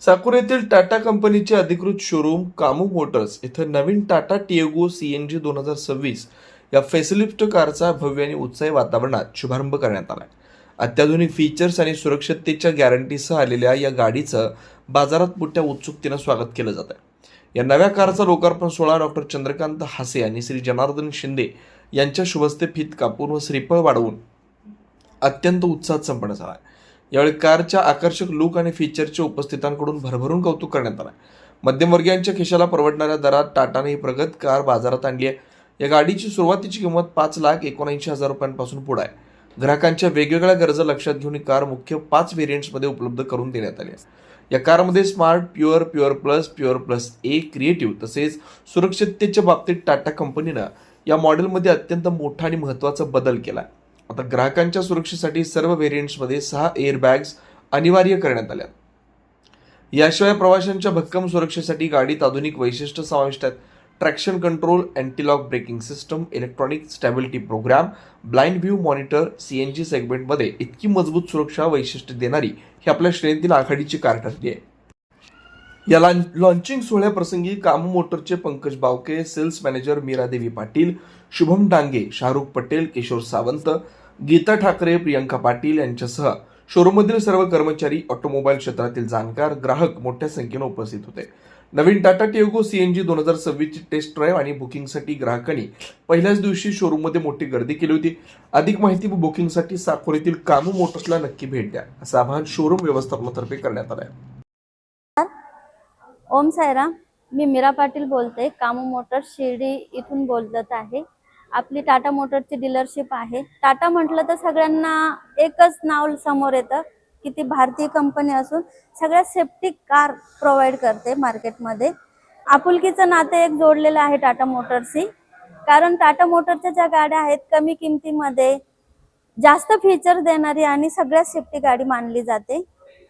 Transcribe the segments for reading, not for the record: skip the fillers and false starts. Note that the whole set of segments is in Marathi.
साकूर येथील टाटा कंपनीचे अधिकृत शोरूम कामू मोटर्स इथं नवीन टाटा टियागो CNG 2026 या फेसलिफ्ट कारचा भव्य आणि उत्साही वातावरणात शुभारंभ करण्यात आला. अत्याधुनिक फीचर्स आणि सुरक्षिततेच्या गॅरंटीसह आलेल्या या गाडीचं बाजारात मोठ्या उत्सुकतेनं स्वागत केलं जात आहे. या नव्या कारचा लोकार्पण सोहळा डॉक्टर चंद्रकांत हासे आणि श्री जनार्दन शिंदे यांच्या शुभहस्ते फीत कापून व श्रीफळ वाढवून अत्यंत उत्साहात संपन्न झाला. यावेळी कारच्या आकर्षक लुक आणि फीचरच्या उपस्थितांकडून भरभरून कौतुक करण्यात आलं. मध्यमवर्गीयांच्या खिशाला परवडणाऱ्या दरात टाटाने ही प्रगत कार बाजारात आणली आहे. या गाडीची सुरुवातीची किंमत 5,79,000 रुपयांपासून पुढे आहे. ग्राहकांच्या वेगवेगळ्या गरजा लक्षात घेऊन ही कार मुख्य 5 व्हेरियंट्समध्ये उपलब्ध करून देण्यात आली आहे. या कारमध्ये smart, pure, pure plus, pure plus A, creative तसेच सुरक्षिततेच्या बाबतीत टाटा कंपनीनं या मॉडेलमध्ये अत्यंत मोठा आणि महत्त्वाचा बदल केला आहे. आता ग्राहकांच्या सुरक्षेसाठी सर्व व्हेरियंट्समध्ये 6 एअरबॅग्स अनिवार्य करण्यात आल्या. याशिवाय प्रवाशांच्या भक्कम सुरक्षेसाठी गाडीत आधुनिक वैशिष्ट्य समाविष्ट आहेत. Traction control, antilock braking system, electronic stability program, blind view monitor. CNG सेगमेंटमध्ये इतकी मजबूत सुरक्षा वैशिष्ट्ये देणारी ही आपल्या श्रेणीतील आघाडीची कार ठरली आहे. या लॉन्चिंग सोहळ्याप्रसंगी कामू मोटरचे पंकज बावके, सेल्स मॅनेजर मीरादेवी पाटील, शुभम डांगे, शाहरुख पटेल, किशोर सावंत, गीता ठाकरे, प्रियंका पाटील यांच्यासह शोरूममधील सर्व कर्मचारी, ऑटोमोबाईल क्षेत्रातील जाणकार, ग्राहक मोठ्या संख्येने उपस्थित होते. नवीन टाटा टियागो CNG 2026 ची टेस्ट ड्राईव्ह आणि बुकिंगसाठी ग्राहकांनी पहिल्याच दिवशी शोरूममध्ये मोठी गर्दी केली होती. अधिक माहिती व बुकिंगसाठी साकोर येथील कामू मोटर्सला नक्की भेट द्या असं आवाहन शोरूम व्यवस्थापनातर्फे करण्यात आलं आहे. ओम साईराम. मी मीरा पाटील बोलते. कामू मोटर्स शिर्डी इथून बोलत आहे. आपली टाटा मोटरची डीलरशिप आहे. टाटा म्हटलं तर सगळ्यांना एकच नाव समोर येतं की ती भारतीय कंपनी असून सगळ्यात सेफ्टी कार प्रोव्हाइड करते मार्केटमध्ये. आपुलकीचं नाते एक जोडलेलं आहे टाटा मोटर्सशी. कारण टाटा मोटरच्या ज्या गाड्या आहेत कमी किमतीमध्ये जास्त फीचर देणारी आणि सगळ्यात सेफ्टी गाडी मानली जाते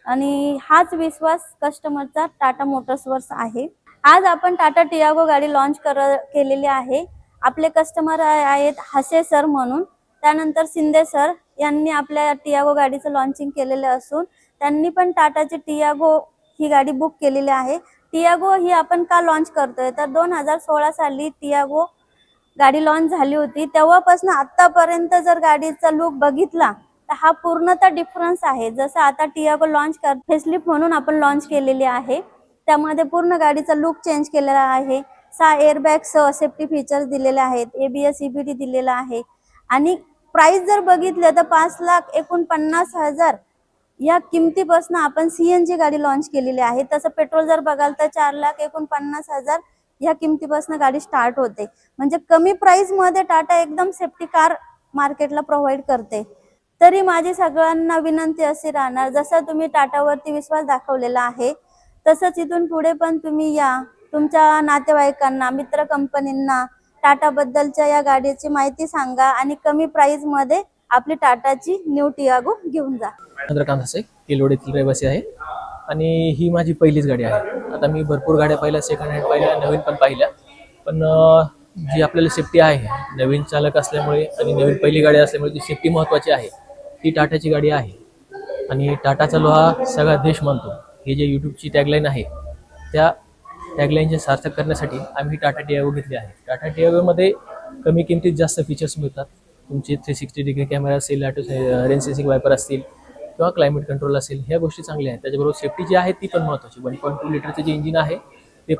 आणि हाच विश्वास कस्टमरचा टाटा मोटर्सवर आहे. आज आपण टाटा टियागो गाडी लॉन्च केलेली आहे. आपले कस्टमर आहेत हासे सर म्हणून. त्यानंतर शिंदे सर यांनी आपल्या टियागो गाडीचं लॉन्चिंग केलेलं असून त्यांनी पण टाटाची टियागो ही गाडी बुक केलेली आहे. टियागो ही आपण का लॉन्च करतोय तर 2016 साली टियागो गाडी लॉन्च झाली होती. तेव्हापासून आतापर्यंत जर गाडीचा लुक बघितला तर हा पूर्णतः डिफरन्स आहे. जसं आता टियागो लॉन्च फेसलिफ्ट म्हणून आपण लॉन्च केलेली आहे. त्यामध्ये पूर्ण गाडीचा लुक चेंज केलेला आहे. 6 एअरबॅग्स सेफ्टी फीचर्स दिलेले आहेत. ABS EBD दिलेला आहे आणि प्राइस जर बघितलं तर 5,49,000 या किमतीपासून आपण CNG गाडी लॉन्च केलेली आहे. तसं पेट्रोल जर बघाल तर 4,49,000 या किमतीपासून गाडी स्टार्ट होते. म्हणजे कमी प्राइस मध्ये टाटा एकदम सेफ्टी कार मार्केटला प्रोव्हाइड करते. तरी माझी सगळ्यांना विनंती अशी राहणार, जसं तुम्ही टाटावरती विश्वास दाखवलेला आहे तसंच इथून पुढे पण तुम्ही या तुमच्या नातेवाईकांना, मित्र कंपनींना टाटा बद्दलच्या या गाडीची माहिती सांगा आणि कमी प्राइस मध्ये आपली टाटाची न्यू टियागो घेऊन जा. चंद्रकांत हासे, किलोड येथील रहिवासी आहे आणि ही माझी पहिलीच गाडी आहे. आता मी भरपूर गाड्या पाहिल्या, सेकंड हँड पाहिल्या, नवीन पण पाहिल्या, पण जी आपल्याला सेफ्टी आहे, नवीन चालक असल्यामुळे आणि नवीन पहिली गाडी असल्यामुळे ती सेफ्टी महत्त्वाची आहे. ती टाटाची गाडी आहे आणि टाटाचा लोहा सगळा देश मानतो. हे जे यूट्यूबची टॅगलाईन आहे त्या टॅगलाईनचे सार्थक करण्यासाठी आम्ही टाटा टियागो घेतली आहे. टाटा टियागोमध्ये कमी किमतीत जास्त फीचर्स मिळतात. तुमचे 360 डिग्री कॅमेरा असेल, रेन सेन्सिंग वायपर असतील किंवा क्लायमेट कंट्रोल असेल, ह्या गोष्टी चांगल्या आहेत. त्याच्याबरोबर सेफ्टी जी आहे ती पण महत्त्वाची. 1.2 लिटरचं जे इंजिन आहे ते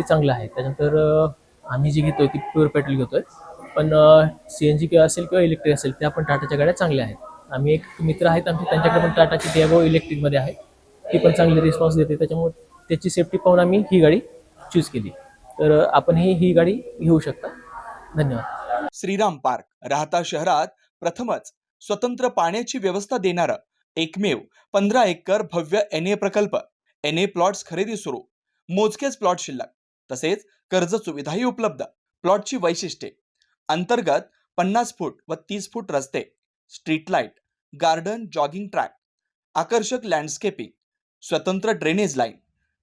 चांगलं आहे. त्याच्यानंतर आम्ही जी घेतोय ती प्युअर पेट्रोल घेतोय, पण CNG किंवा असेल किंवा इलेक्ट्रिक असेल त्या पण टाटाच्या गाड्या चांगल्या आहेत. आम्ही एक मित्र आहेत आमचे, त्यांच्याकडे पण टाटाची टियागो इलेक्ट्रिकमध्ये आहे, ती पण चांगली रिस्पॉन्स देते. त्याच्यामुळे त्याची सेफ्टी पाहून आम्ही ही गाडी चूज केली. तर आपण ही गाडी घेऊ शकता. धन्यवाद. श्रीराम पार्क राहता शहरात प्रथमच स्वतंत्र पाण्याची व्यवस्था देणारं एकमेव 15 एकर भव्य NA प्रकल्प. NA प्लॉट्स खरेदी सुरू, मोजकेच प्लॉट शिल्लक, तसेच कर्ज सुविधाही उपलब्ध. प्लॉटची वैशिष्ट्ये: अंतर्गत 50 फूट व 30 फूट रस्ते, street light, garden, jogging track, आकर्षक लँडस्केपिंग, स्वतंत्र ड्रेनेज लाईन,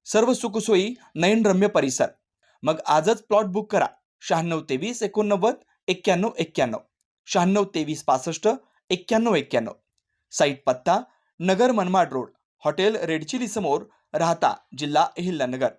सर्व सुखसोयी, नयनरम्य परिसर. मग आजच प्लॉट बुक करा. 9623 89 91 91, 9623 65 91 91. साईट पत्ता: Nagar Manmad road, hotel red chilli समोर, राहता, जिल्हा अहिल्यानगर.